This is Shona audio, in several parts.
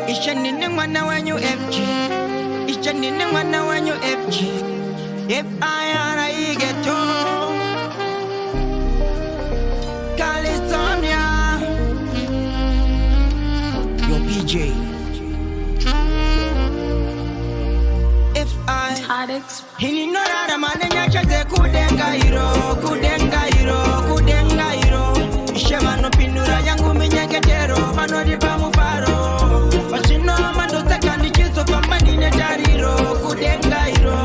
Ishanine mwana wanyu FG. Ishanine mwana wanyu FG. F-I-R-I ghetto. California. Yo PJ. F-I. Hini norara manenya chaze kudenga hiro. Kudenga hiro. Ishemano pinura yangu minyeketero. Manodipa mufaro. Mashino mando takandi chiso pamanine jariro. Kudenga hiro.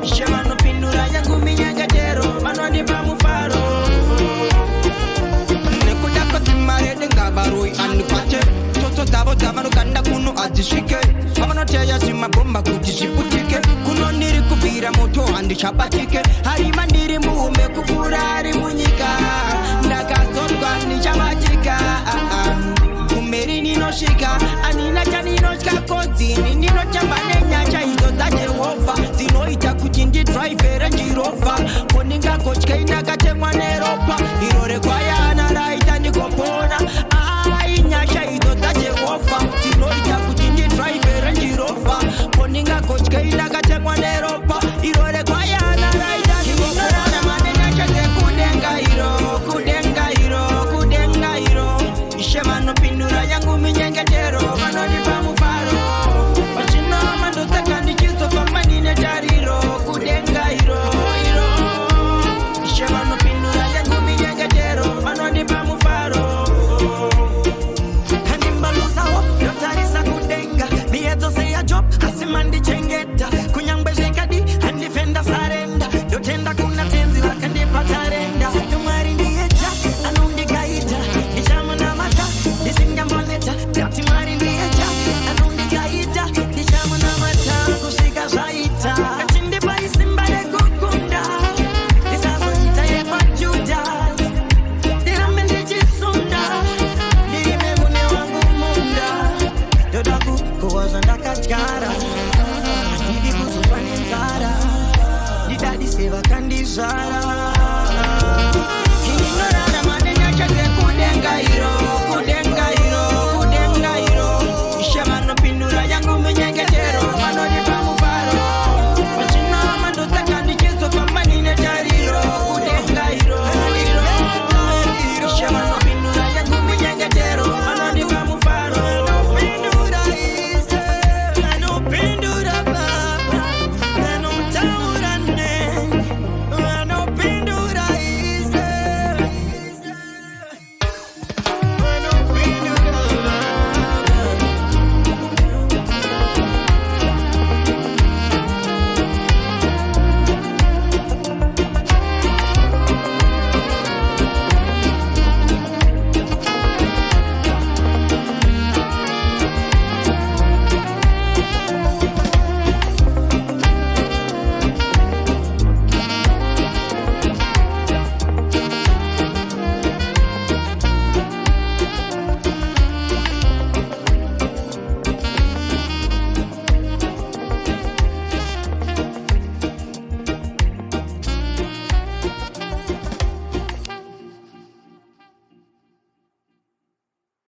Ishemano pinura yangu minyeketero. Manodipa mufaro. Nekudako timare denga barui anukwache. Toto tabo tamano kanda kuno atishike. Hamano teya sima bomba kutishiputike. Kuno niri kuvira moto andi chapatike. Hari mandiri mume kufura hari munyika. Ndakasonga ni chamatika. Kumeri nino shika. Anina chanino shika kozi. Nino chambane nyacha hizo za Jehova. Zino ita kuchindi driver jirofa. Koninga kochke